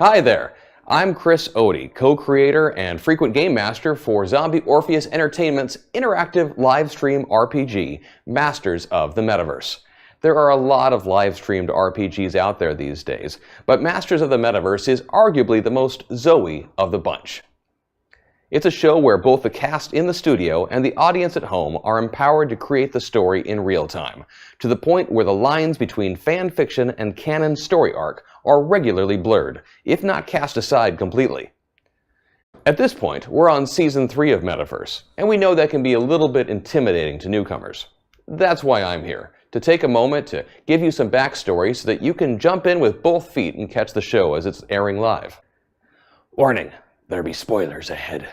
Hi there, I'm Chris Odie, co-creator and frequent game master for Zombie Orpheus Entertainment's interactive live stream RPG, Masters of the Metaverse. There are a lot of live-streamed RPGs out there these days, but Masters of the Metaverse is arguably the most Zoe of the bunch. It's a show where both the cast in the studio and the audience at home are empowered to create the story in real time, to the point where the lines between fan fiction and canon story arc are regularly blurred, if not cast aside completely. At this point, we're on Season 3 of Metaverse, and we know that can be a little bit intimidating to newcomers. That's why I'm here, to take a moment to give you some backstory so that you can jump in with both feet and catch the show as it's airing live. Warning, there'll be spoilers ahead.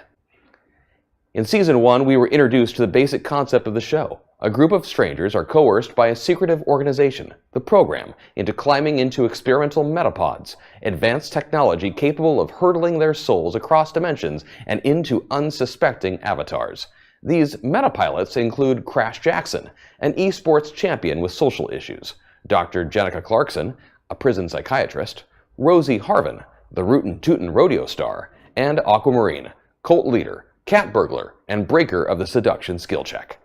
In Season 1, we were introduced to the basic concept of the show. A group of strangers are coerced by a secretive organization, the Program, into climbing into experimental metapods, advanced technology capable of hurtling their souls across dimensions and into unsuspecting avatars. These metapilots include Crash Jackson, an esports champion with social issues, Dr. Jenica Clarkson, a prison psychiatrist, Rosie Harvin, the Rootin' Tootin' rodeo star, and Aquamarine, cult leader, cat burglar, and breaker of the seduction skill check.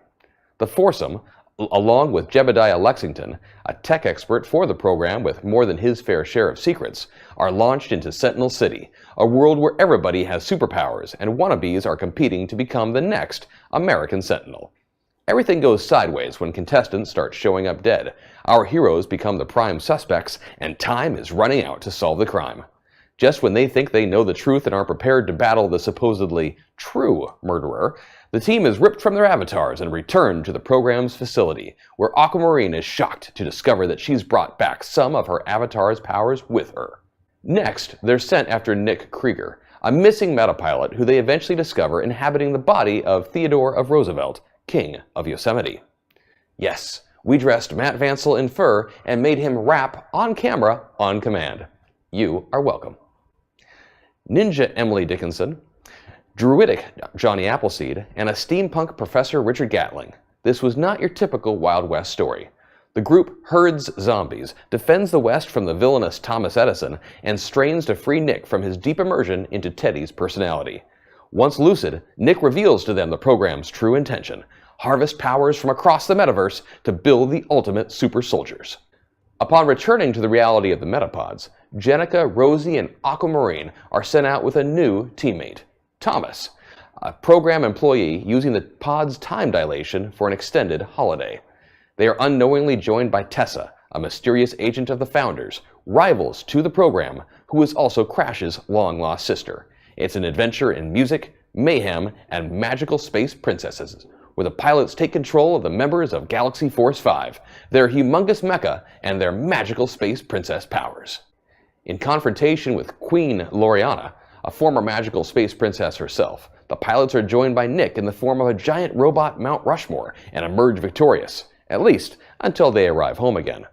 The foursome, along with Jebediah Lexington, a tech expert for the program with more than his fair share of secrets, are launched into Sentinel City, a world where everybody has superpowers and wannabes are competing to become the next American Sentinel. Everything goes sideways when contestants start showing up dead. Our heroes become the prime suspects, and time is running out to solve the crime. Just when they think they know the truth and are prepared to battle the supposedly true murderer, the team is ripped from their avatars and returned to the program's facility, where Aquamarine is shocked to discover that she's brought back some of her avatar's powers with her. Next, they're sent after Nick Krieger, a missing metapilot who they eventually discover inhabiting the body of Theodore of Roosevelt, King of Yosemite. Yes, we dressed Matt Vancel in fur and made him rap on camera on command. You are welcome. Ninja Emily Dickinson, Druidic Johnny Appleseed, and a steampunk Professor Richard Gatling. This was not your typical Wild West story. The group herds zombies, defends the West from the villainous Thomas Edison, and strains to free Nick from his deep immersion into Teddy's personality. Once lucid, Nick reveals to them the program's true intention: harvest powers from across the metaverse to build the ultimate super soldiers. Upon returning to the reality of the metapods, Jenica, Rosie, and Aquamarine are sent out with a new teammate, Thomas, a program employee using the pod's time dilation for an extended holiday. They are unknowingly joined by Tessa, a mysterious agent of the Founders, rivals to the program, who is also Crash's long-lost sister. It's an adventure in music, mayhem, and magical space princesses, where the pilots take control of the members of Galaxy Force 5, their humongous mecha, and their magical space princess powers. In confrontation with Queen Loriana, a former magical space princess herself, the pilots are joined by Nick in the form of a giant robot Mount Rushmore and emerge victorious, at least until they arrive home again.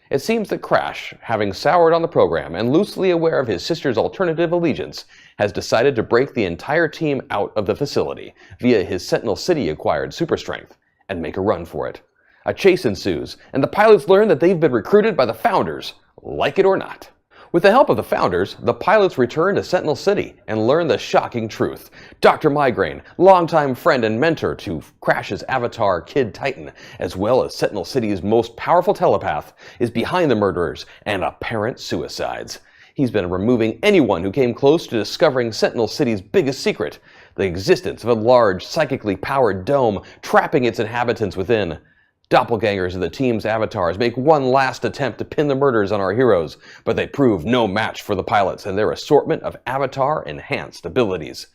It seems that Crash, having soured on the program and loosely aware of his sister's alternative allegiance, has decided to break the entire team out of the facility via his Sentinel City-acquired super strength and make a run for it. A chase ensues, and the pilots learn that they've been recruited by the Founders, like it or not. With the help of the Founders, the pilots return to Sentinel City and learn the shocking truth. Dr. Migraine, longtime friend and mentor to Crash's avatar Kid Titan, as well as Sentinel City's most powerful telepath, is behind the murderers and apparent suicides. He's been removing anyone who came close to discovering Sentinel City's biggest secret, the existence of a large, psychically powered dome trapping its inhabitants within. Doppelgangers of the team's avatars make one last attempt to pin the murders on our heroes, but they prove no match for the pilots and their assortment of avatar-enhanced abilities.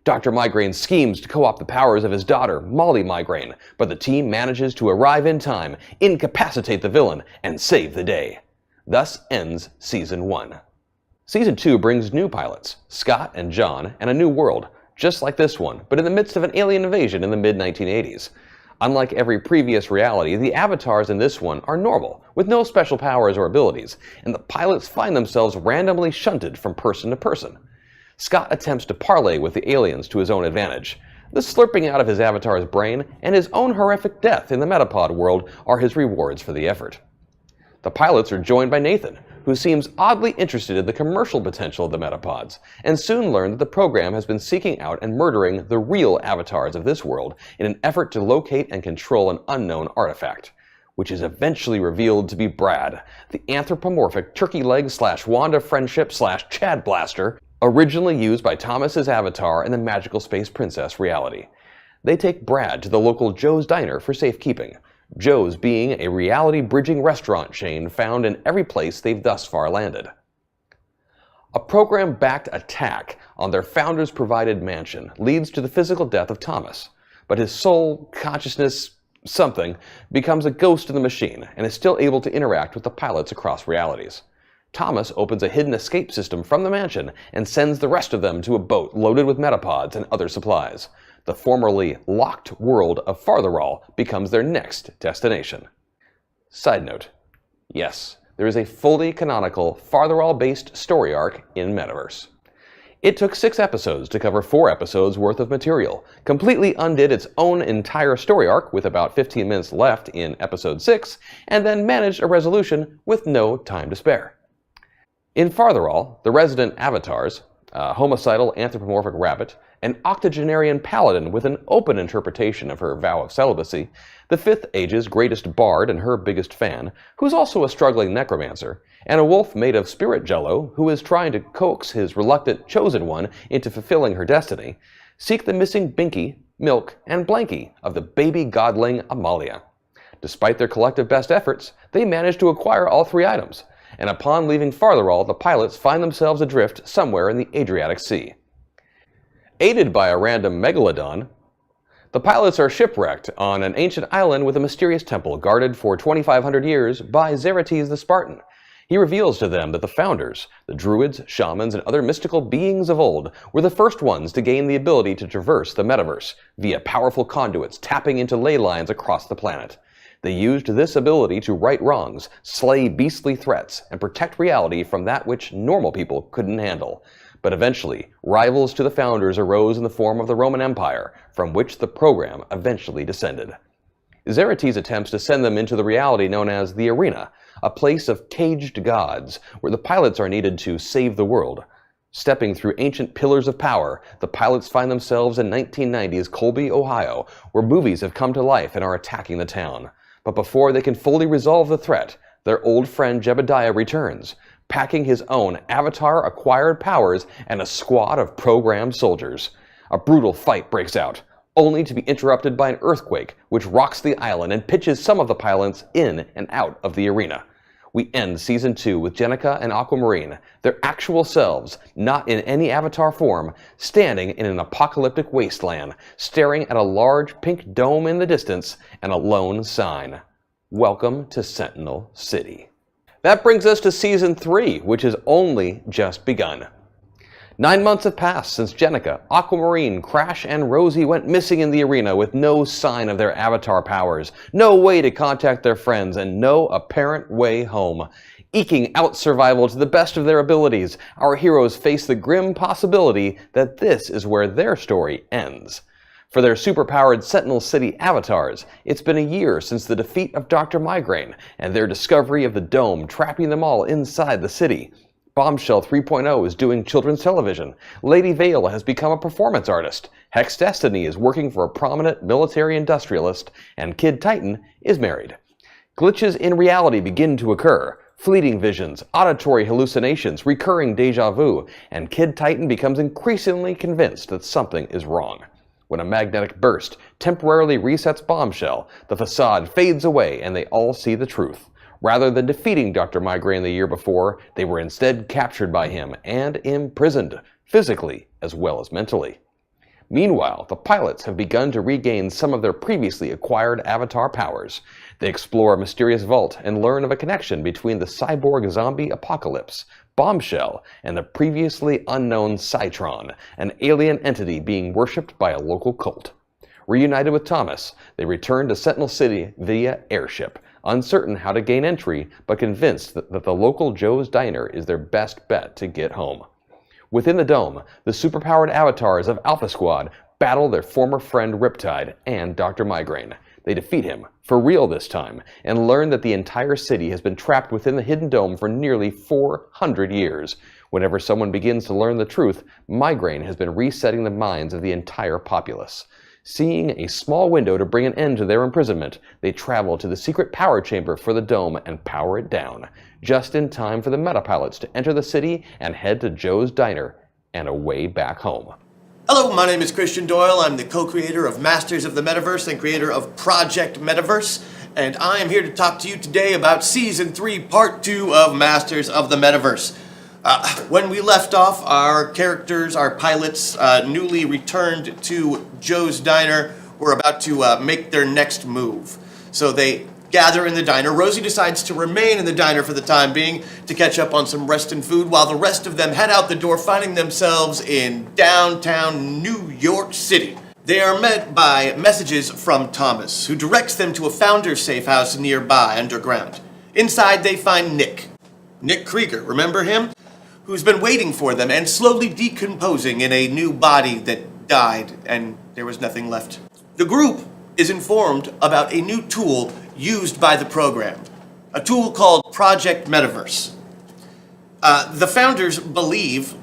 Dr. Migraine schemes to co-opt the powers of his daughter, Molly Migraine, but the team manages to arrive in time, incapacitate the villain, and save the day. Thus ends Season 1. Season 2 brings new pilots, Scott and John, and a new world, just like this one, but in the midst of an alien invasion in the mid-1980s. Unlike every previous reality, the avatars in this one are normal, with no special powers or abilities, and the pilots find themselves randomly shunted from person to person. Scott attempts to parlay with the aliens to his own advantage. The slurping out of his avatar's brain and his own horrific death in the Metapod world are his rewards for the effort. The pilots are joined by Nathan, who seems oddly interested in the commercial potential of the metapods, and soon learn that the program has been seeking out and murdering the real avatars of this world in an effort to locate and control an unknown artifact, which is eventually revealed to be Brad, the anthropomorphic turkey leg / Wanda friendship / Chad blaster, originally used by Thomas's avatar in the Magical Space Princess reality. They take Brad to the local Joe's Diner for safekeeping, Joe's being a reality-bridging restaurant chain found in every place they've thus far landed. A program-backed attack on their founders-provided mansion leads to the physical death of Thomas, but his soul, consciousness, something, becomes a ghost in the machine and is still able to interact with the pilots across realities. Thomas opens a hidden escape system from the mansion and sends the rest of them to a boat loaded with metapods and other supplies. The formerly locked world of Fartherall becomes their next destination. Side note, yes, there is a fully canonical Fartherall-based story arc in Metaverse. It took 6 episodes to cover 4 episodes worth of material, completely undid its own entire story arc with about 15 minutes left in episode 6, and then managed a resolution with no time to spare. In Fartherall, the resident avatars, a homicidal anthropomorphic rabbit, an octogenarian paladin with an open interpretation of her vow of celibacy, the Fifth Age's greatest bard and her biggest fan, who's also a struggling necromancer, and a wolf made of spirit jello who is trying to coax his reluctant chosen one into fulfilling her destiny, seek the missing Binky, Milk, and Blanky of the baby godling Amalia. Despite their collective best efforts, they manage to acquire all 3 items, and upon leaving Fartherall, the pilots find themselves adrift somewhere in the Adriatic Sea. Aided by a random megalodon, the pilots are shipwrecked on an ancient island with a mysterious temple guarded for 2,500 years by Zerates the Spartan. He reveals to them that the founders, the druids, shamans, and other mystical beings of old, were the first ones to gain the ability to traverse the metaverse via powerful conduits tapping into ley lines across the planet. They used this ability to right wrongs, slay beastly threats, and protect reality from that which normal people couldn't handle. But eventually, rivals to the founders arose in the form of the Roman Empire, from which the program eventually descended. Zerates attempts to send them into the reality known as the Arena, a place of caged gods, where the pilots are needed to save the world. Stepping through ancient pillars of power, the pilots find themselves in 1990s Colby, Ohio, where movies have come to life and are attacking the town. But before they can fully resolve the threat, their old friend Jebediah returns, packing his own avatar-acquired powers and a squad of programmed soldiers. A brutal fight breaks out, only to be interrupted by an earthquake which rocks the island and pitches some of the pilots in and out of the arena. We end Season 2 with Jenica and Aquamarine, their actual selves, not in any avatar form, standing in an apocalyptic wasteland, staring at a large pink dome in the distance and a lone sign. Welcome to Sentinel City. That brings us to Season 3, which has only just begun. 9 months have passed since Jenica, Aquamarine, Crash, and Rosie went missing in the arena with no sign of their avatar powers, no way to contact their friends, and no apparent way home. Eking out survival to the best of their abilities, our heroes face the grim possibility that this is where their story ends. For their superpowered Sentinel City avatars, it's been a year since the defeat of Dr. Migraine and their discovery of the dome trapping them all inside the city. Bombshell 3.0 is doing children's television. Lady Vale has become a performance artist. Hex Destiny is working for a prominent military industrialist, and Kid Titan is married. Glitches in reality begin to occur. Fleeting visions, auditory hallucinations, recurring deja vu, and Kid Titan becomes increasingly convinced that something is wrong. When a magnetic burst temporarily resets Bombshell, the facade fades away and they all see the truth. Rather than defeating Dr. Migraine the year before, they were instead captured by him and imprisoned, physically as well as mentally. Meanwhile, the pilots have begun to regain some of their previously acquired avatar powers. They explore a mysterious vault and learn of a connection between the cyborg zombie apocalypse, Bombshell, and the previously unknown Cytron, an alien entity being worshipped by a local cult. Reunited with Thomas, they return to Sentinel City via airship, uncertain how to gain entry, but convinced that the local Joe's Diner is their best bet to get home. Within the dome, the superpowered avatars of Alpha Squad battle their former friend Riptide and Dr. Migraine. They defeat him, for real this time, and learn that the entire city has been trapped within the hidden dome for nearly 400 years. Whenever someone begins to learn the truth, migraine has been resetting the minds of the entire populace. Seeing a small window to bring an end to their imprisonment, they travel to the secret power chamber for the dome and power it down, just in time for the metapilots to enter the city and head to Joe's Diner and away back home. Hello, my name is Christian Doyle. I'm the co-creator of Masters of the Metaverse and creator of Project Metaverse, and I am here to talk to you today about Season 3, Part 2 of Masters of the Metaverse. When we left off, our characters, our pilots, newly returned to Joe's Diner, were about to make their next move. So they gather in the diner. Rosie decides to remain in the diner for the time being to catch up on some rest and food, while the rest of them head out the door, finding themselves in downtown New York City. They are met by messages from Thomas, who directs them to a founder's safe house nearby underground. Inside, they find Nick Krieger, remember him? Who's been waiting for them and slowly decomposing in a new body that died, and there was nothing left. The group is informed about a new tool used by the program, a tool called Project Metaverse. The founders believe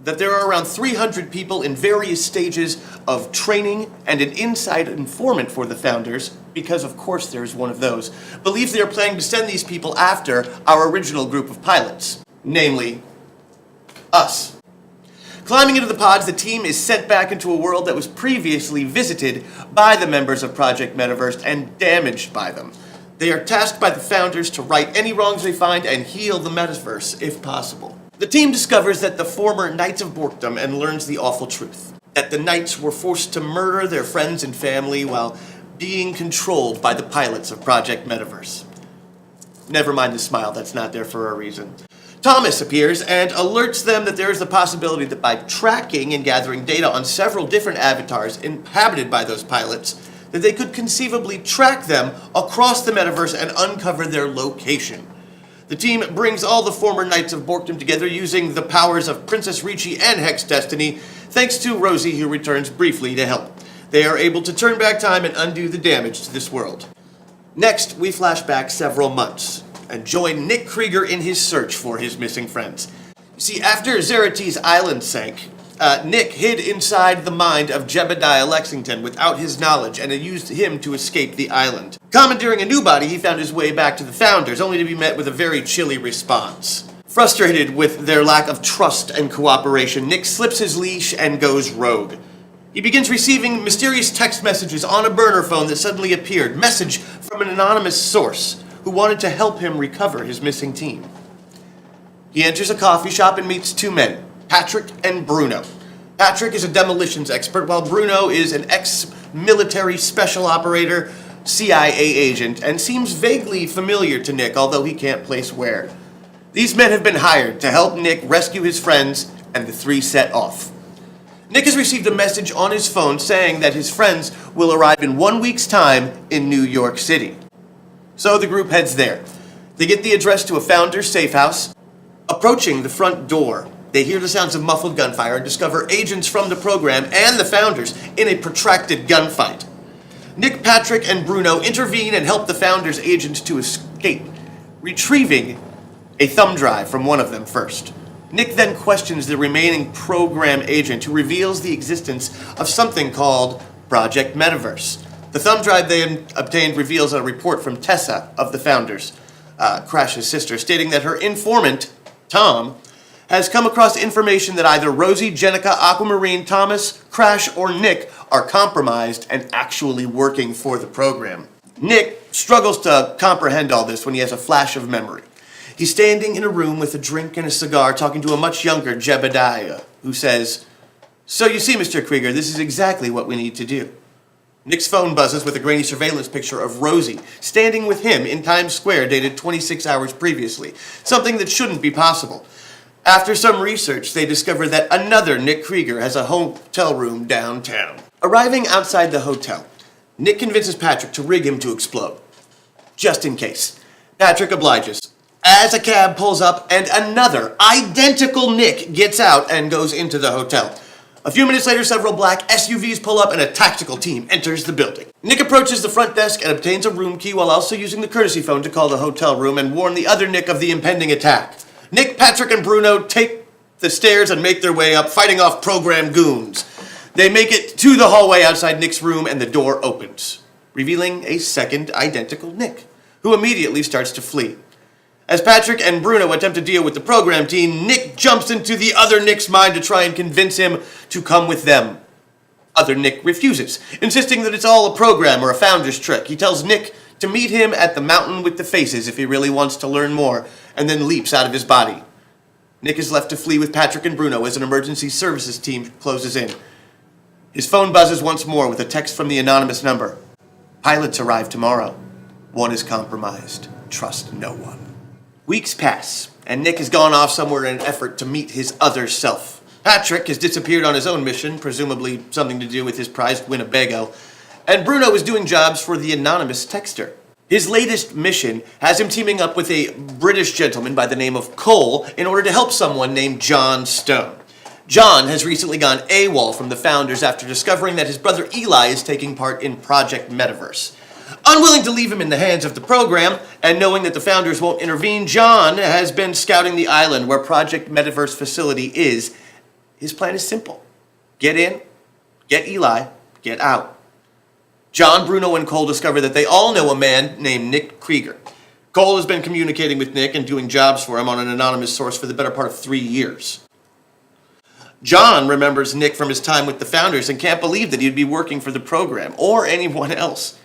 that there are around 300 people in various stages of training, and an inside informant for the founders, because of course there's one of those, believes they are planning to send these people after our original group of pilots, namely us. Climbing into the pods, the team is sent back into a world that was previously visited by the members of Project Metaverse and damaged by them. They are tasked by the founders to right any wrongs they find and heal the metaverse if possible. The team discovers that the former Knights of Borkdom and learns the awful truth, that the Knights were forced to murder their friends and family while being controlled by the pilots of Project Metaverse. Never mind the smile, that's not there for a reason. Thomas appears and alerts them that there is the possibility that by tracking and gathering data on several different avatars inhabited by those pilots, that they could conceivably track them across the metaverse and uncover their location. The team brings all the former Knights of Borkdom together using the powers of Princess Ricci and Hex Destiny, thanks to Rosie, who returns briefly to help. They are able to turn back time and undo the damage to this world. Next, we flash back several months and join Nick Krieger in his search for his missing friends. You see, after Zerati's island sank, Nick hid inside the mind of Jebediah Lexington without his knowledge and used him to escape the island. Commandeering a new body, he found his way back to the founders, only to be met with a very chilly response. Frustrated with their lack of trust and cooperation, Nick slips his leash and goes rogue. He begins receiving mysterious text messages on a burner phone that suddenly appeared, message from an anonymous source who wanted to help him recover his missing team. He enters a coffee shop and meets two men, Patrick and Bruno. Patrick is a demolitions expert, while Bruno is an ex-military special operator, CIA agent, and seems vaguely familiar to Nick, although he can't place where. These men have been hired to help Nick rescue his friends, and the three set off. Nick has received a message on his phone saying that his friends will arrive in 1 week's time in New York City. So the group heads there. They get the address to a founder's safe house. Approaching the front door, they hear the sounds of muffled gunfire and discover agents from the program and the founders in a protracted gunfight. Nick, Patrick, and Bruno intervene and help the founders' agents to escape, retrieving a thumb drive from one of them first. Nick then questions the remaining program agent, who reveals the existence of something called Project Metaverse. The thumb drive they obtained reveals a report from Tessa of the founders, Crash's sister, stating that her informant, Tom, has come across information that either Rosie, Jenica, Aquamarine, Thomas, Crash, or Nick are compromised and actually working for the program. Nick struggles to comprehend all this when he has a flash of memory. He's standing in a room with a drink and a cigar talking to a much younger Jebediah, who says, "So you see, Mr. Krieger, this is exactly what we need to do." Nick's phone buzzes with a grainy surveillance picture of Rosie standing with him in Times Square dated 26 hours previously, something that shouldn't be possible. After some research, they discover that another Nick Krieger has a hotel room downtown. Arriving outside the hotel, Nick convinces Patrick to rig him to explode, just in case. Patrick obliges, as a cab pulls up and another identical Nick gets out and goes into the hotel. A few minutes later, several black SUVs pull up and a tactical team enters the building. Nick approaches the front desk and obtains a room key while also using the courtesy phone to call the hotel room and warn the other Nick of the impending attack. Nick, Patrick, and Bruno take the stairs and make their way up, fighting off program goons. They make it to the hallway outside Nick's room and the door opens, revealing a second identical Nick, who immediately starts to flee. As Patrick and Bruno attempt to deal with the program team, Nick jumps into the other Nick's mind to try and convince him to come with them. Other Nick refuses, insisting that it's all a program or a founder's trick. He tells Nick to meet him at the mountain with the faces if he really wants to learn more, and then leaps out of his body. Nick is left to flee with Patrick and Bruno as an emergency services team closes in. His phone buzzes once more with a text from the anonymous number. Pilots arrive tomorrow. One is compromised. Trust no one. Weeks pass, and Nick has gone off somewhere in an effort to meet his other self. Patrick has disappeared on his own mission, presumably something to do with his prized Winnebago, and Bruno is doing jobs for the anonymous texter. His latest mission has him teaming up with a British gentleman by the name of Cole in order to help someone named John Stone. John has recently gone AWOL from the founders after discovering that his brother Eli is taking part in Project Metaverse. Unwilling to leave him in the hands of the program, and knowing that the founders won't intervene, John has been scouting the island where Project Metaverse facility is. His plan is simple. Get in, get Eli, get out. John, Bruno, and Cole discover that they all know a man named Nick Krieger. Cole has been communicating with Nick and doing jobs for him on an anonymous source for the better part of 3 years. John remembers Nick from his time with the founders and can't believe that he'd be working for the program or anyone else.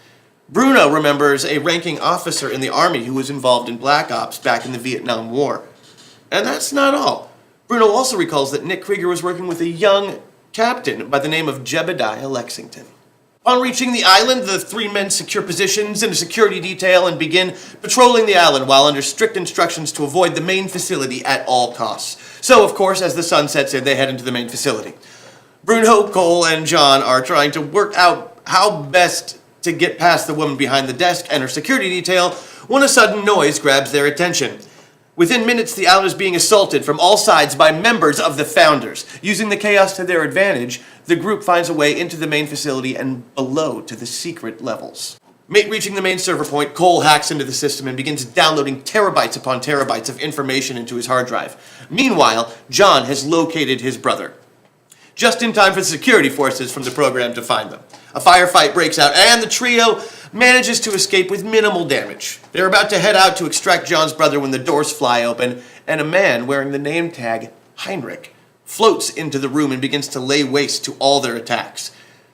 Bruno remembers a ranking officer in the army who was involved in Black Ops back in the Vietnam War. And that's not all. Bruno also recalls that Nick Krieger was working with a young captain by the name of Jebediah Lexington. Upon reaching the island, the three men secure positions in a security detail and begin patrolling the island while under strict instructions to avoid the main facility at all costs. So, of course, as the sun sets in, they head into the main facility. Bruno, Cole, and John are trying to work out how best to get past the woman behind the desk and her security detail when a sudden noise grabs their attention. Within minutes, the island is being assaulted from all sides by members of the founders. Using the chaos to their advantage, the group finds a way into the main facility and below to the secret levels. Reaching the main server point, Cole hacks into the system and begins downloading terabytes upon terabytes of information into his hard drive. Meanwhile, John has located his brother, just in time for the security forces from the program to find them. A firefight breaks out, and the trio manages to escape with minimal damage. They're about to head out to extract John's brother when the doors fly open, and a man wearing the name tag Heinrich floats into the room and begins to lay waste to all their attacks.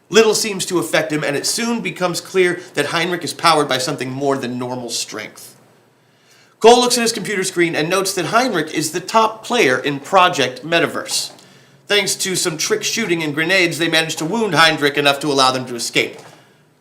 Little seems to affect him, and it soon becomes clear that Heinrich is powered by something more than normal strength. Cole looks at his computer screen and notes that Heinrich is the top player in Project Metaverse. Thanks to some trick shooting and grenades, they manage to wound Heinrich enough to allow them to escape.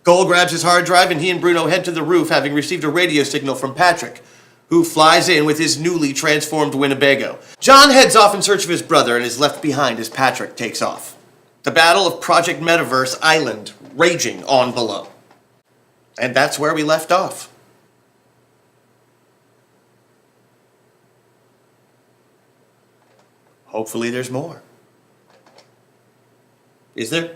Cole grabs his hard drive and he and Bruno head to the roof, having received a radio signal from Patrick, who flies in with his newly transformed Winnebago. John heads off in search of his brother and is left behind as Patrick takes off. The battle of Project Metaverse Island raging on below. And that's where we left off. Hopefully there's more. Is there?